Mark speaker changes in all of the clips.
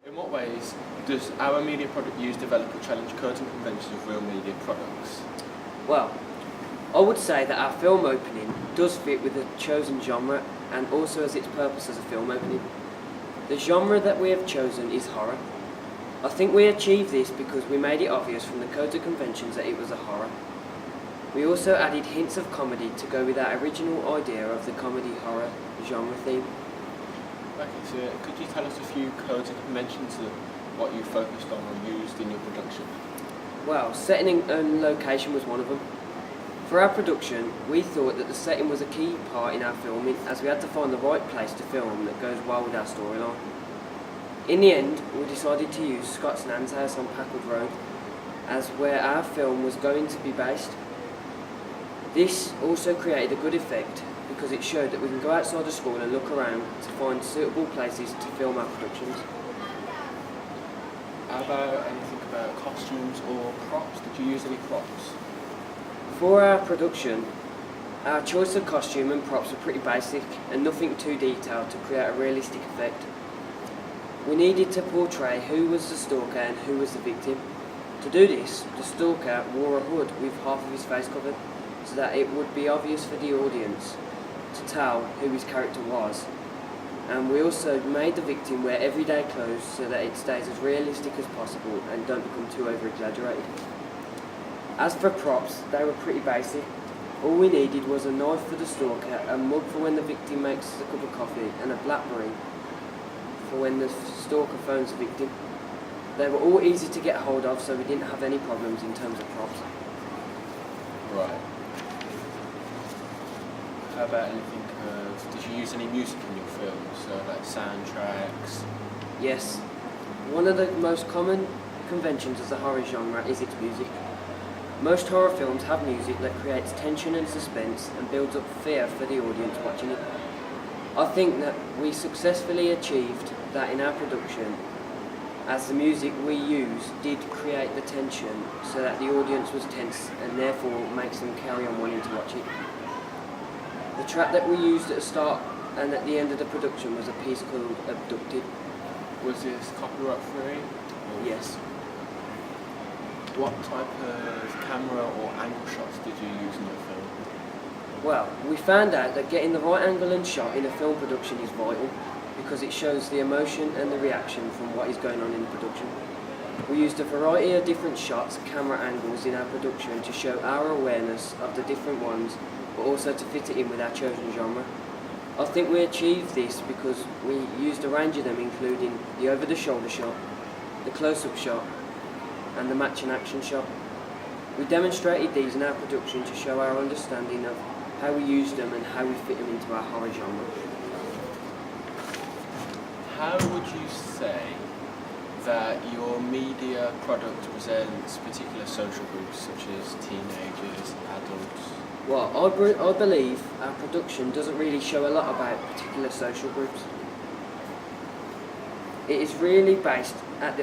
Speaker 1: In what ways does our media product use, develop or challenge codes and conventions of real media products?
Speaker 2: Well, I would say that our film opening does fit with the chosen genre and also has its purpose as a film opening. The genre that we have chosen is horror. I think we achieved this because we made it obvious from the codes and conventions that it was a horror. We also added hints of comedy to go with our original idea of the comedy-horror genre theme.
Speaker 1: Okay, so could you tell us a few codes and conventions of what you focused on or used in your production?
Speaker 2: Well, setting and location was one of them. For our production, we thought that the setting was a key part in our filming, as we had to find the right place to film that goes well with our storyline. In the end, we decided to use Scott's Nan's house on Packwood Road as where our film was going to be based. This also created a good effect because it showed that we can go outside the school and look around to find suitable places to film our productions.
Speaker 1: How about anything about costumes or props? Did you use any props?
Speaker 2: For our production, our choice of costume and props were pretty basic and nothing too detailed to create a realistic effect. We needed to portray who was the stalker and who was the victim. To do this, the stalker wore a hood with half of his face covered so that it would be obvious for the audience to tell who his character was. And we also made the victim wear everyday clothes so that it stays as realistic as possible and don't become too over-exaggerated. As for props, they were pretty basic. All we needed was a knife for the stalker, a mug for when the victim makes a cup of coffee, and a BlackBerry for when the stalker phones the victim. They were all easy to get hold of, so we didn't have any problems in terms of props.
Speaker 1: Right. How about anything did you use any music in your films, so like soundtracks?
Speaker 2: Yes. One of the most common conventions of the horror genre is its music. Most horror films have music that creates tension and suspense and builds up fear for the audience watching it. I think that we successfully achieved that in our production, as the music we used did create the tension so that the audience was tense and therefore makes them carry on wanting to watch it. The track that we used at the start and at the end of the production was a piece called Abducted.
Speaker 1: Was this copyright free?
Speaker 2: Yes.
Speaker 1: What type of camera or angle shots did you use in your film?
Speaker 2: Well, we found out that getting the right angle and shot in a film production is vital because it shows the emotion and the reaction from what is going on in the production. We used a variety of different shots, camera angles in our production to show our awareness of the different ones, but also to fit it in with our chosen genre. I think we achieved this because we used a range of them, including the over-the-shoulder shot, the close-up shot, and the matching action shot. We demonstrated these in our production to show our understanding of how we used them and how we fit them into our horror genre.
Speaker 1: How would you say that your media product presents particular social groups such as teenagers, adults?
Speaker 2: Well, I believe our production doesn't really show a lot about particular social groups. It is really based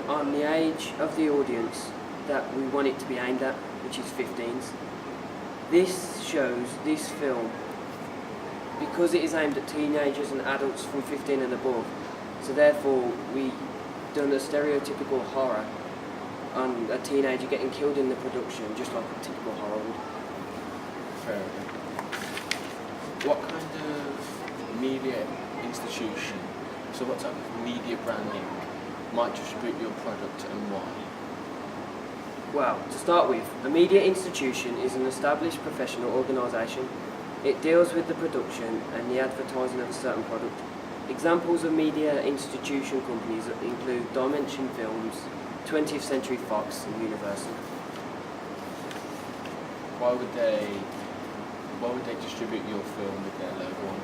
Speaker 2: on the age of the audience that we want it to be aimed at, which is 15s. This shows, this film, because it is aimed at teenagers and adults from 15 and above, so therefore we done a stereotypical horror on a teenager getting killed in the production, just like a typical horror would.
Speaker 1: Fair enough. What kind of media institution, so what type of media branding might distribute your product and why?
Speaker 2: Well, to start with, a media institution is an established professional organisation. It deals with the production and the advertising of a certain product. Examples of media institution companies include Dimension Films, 20th Century Fox and Universal.
Speaker 1: Why would they distribute your film with their logo on it?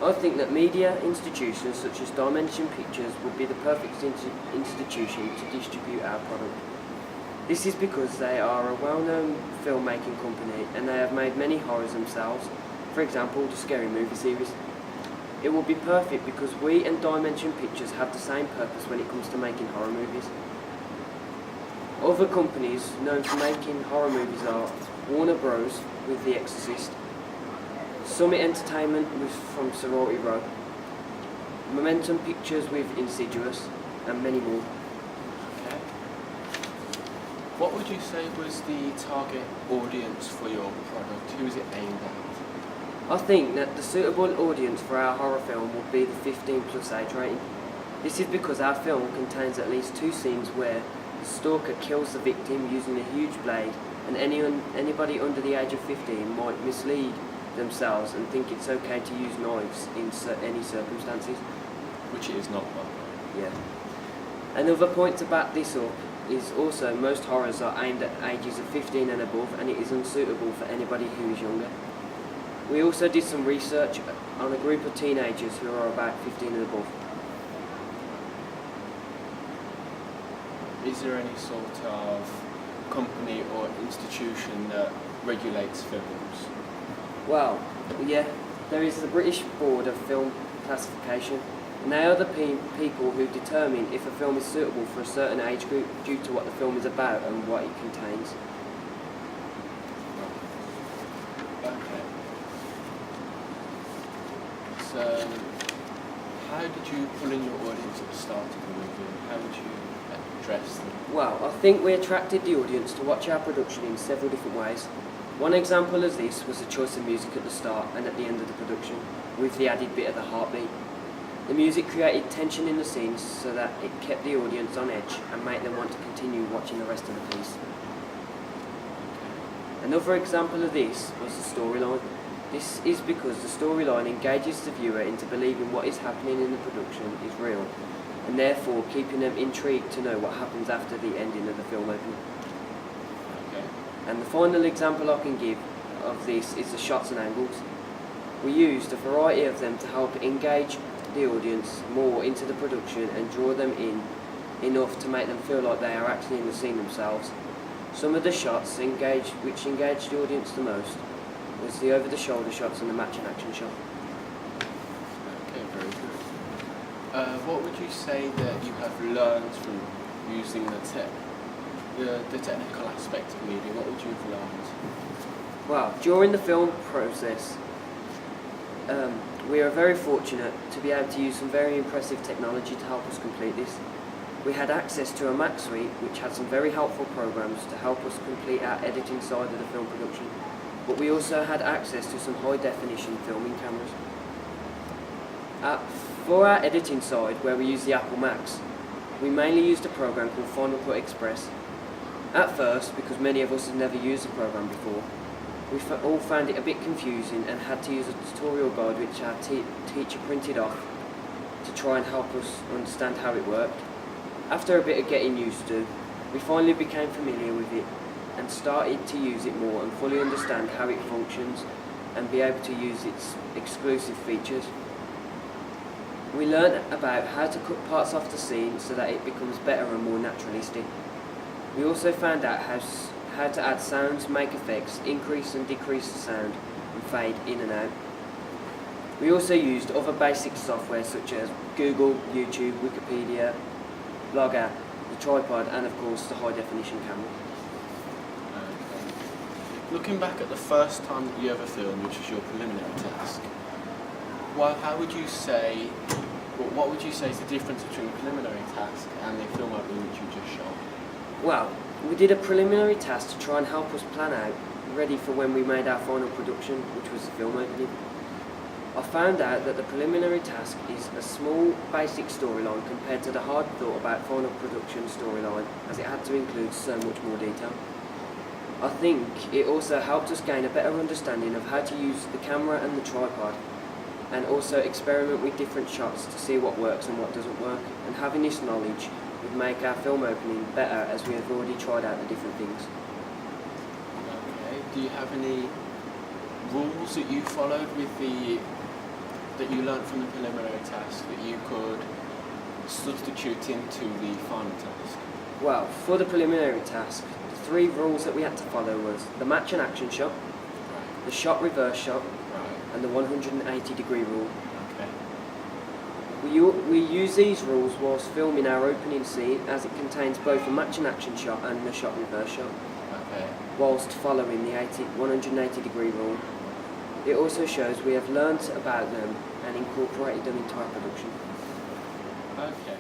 Speaker 2: I think that media institutions such as Dimension Pictures would be the perfect institution to distribute our product. This is because they are a well-known filmmaking company and they have made many horrors themselves, for example the Scary Movie series. It will be perfect because we and Dimension Pictures have the same purpose when it comes to making horror movies. Other companies known for making horror movies are Warner Bros. With The Exorcist, Summit Entertainment from Sorority Row, Momentum Pictures with Insidious, and many more.
Speaker 1: What would you say was the target audience for your product? Who is it aimed at?
Speaker 2: I think that the suitable audience for our horror film would be the 15 plus age rating. This is because our film contains at least 2 scenes where the stalker kills the victim using a huge blade, and anybody under the age of 15 might mislead themselves and think it's okay to use knives in any circumstances.
Speaker 1: Which it is not, by the way.
Speaker 2: Yeah. Another point to back this up is also most horrors are aimed at ages of 15 and above, and it is unsuitable for anybody who is younger. We also did some research on a group of teenagers who are about 15 and above.
Speaker 1: Is there any sort of company or institution that regulates films?
Speaker 2: Well, yeah, there is the British Board of Film Classification, and they are the people who determine if a film is suitable for a certain age group due to what the film is about and what it contains.
Speaker 1: Okay. So, how did you pull in your audience at the start of the movie? How would you address them?
Speaker 2: Well, I think we attracted the audience to watch our production in several different ways. One example of this was the choice of music at the start and at the end of the production, with the added bit of the heartbeat. The music created tension in the scenes so that it kept the audience on edge and made them want to continue watching the rest of the piece. Another example of this was the storyline. This is because the storyline engages the viewer into believing what is happening in the production is real, and therefore keeping them intrigued to know what happens after the ending of the film opening.
Speaker 1: Okay.
Speaker 2: And the final example I can give of this is the shots and angles. We used a variety of them to help engage the audience more into the production and draw them in enough to make them feel like they are actually in the scene themselves. Some of the shots which engaged the audience the most was the over-the-shoulder shots and the match and action shot.
Speaker 1: Okay, very good. What would you say that you have learned from using the technical aspect of media? What would you have learned?
Speaker 2: Well, during the film process, we are very fortunate to be able to use some very impressive technology to help us complete this. We had access to a Mac suite which had some very helpful programs to help us complete our editing side of the film production, but we also had access to some high definition filming cameras. For our editing side, where we use the Apple Macs, we mainly used a program called Final Cut Express. At first, because many of us had never used the program before, we all found it a bit confusing and had to use a tutorial guide which our teacher printed off to try and help us understand how it worked. After a bit of getting used to, we finally became familiar with it and started to use it more and fully understand how it functions and be able to use its exclusive features. We learned about how to cut parts off the scene so that it becomes better and more naturalistic. We also found out how to add sounds, make effects, increase and decrease the sound, and fade in and out. We also used other basic software such as Google, YouTube, Wikipedia, Blogger, the tripod, and of course the high definition camera.
Speaker 1: Okay. Looking back at the first time that you ever filmed, which was your preliminary task, well, what would you say is the difference between a preliminary task and the film opening which you just shot?
Speaker 2: Well, we did a preliminary task to try and help us plan out, ready for when we made our final production, which was the film opening. I found out that the preliminary task is a small, basic storyline compared to the hard thought about final production storyline, as it had to include so much more detail. I think it also helped us gain a better understanding of how to use the camera and the tripod, and also experiment with different shots to see what works and what doesn't work, and having this knowledge would make our film opening better as we have already tried out the different things.
Speaker 1: Okay. Do you have any rules that you followed that you learnt from the preliminary task that you could substitute into the final task?
Speaker 2: Well, for the preliminary task, the 3 rules that we had to follow was the match and action shot,
Speaker 1: Right.
Speaker 2: the shot reverse shot,
Speaker 1: Right.
Speaker 2: and the 180-degree rule.
Speaker 1: Okay.
Speaker 2: We use these rules whilst filming our opening scene, as it contains both a match and action shot and the shot reverse shot,
Speaker 1: Okay.
Speaker 2: whilst following the 180-degree rule. It also shows we have learnt about them and incorporated them into our production.
Speaker 1: Okay.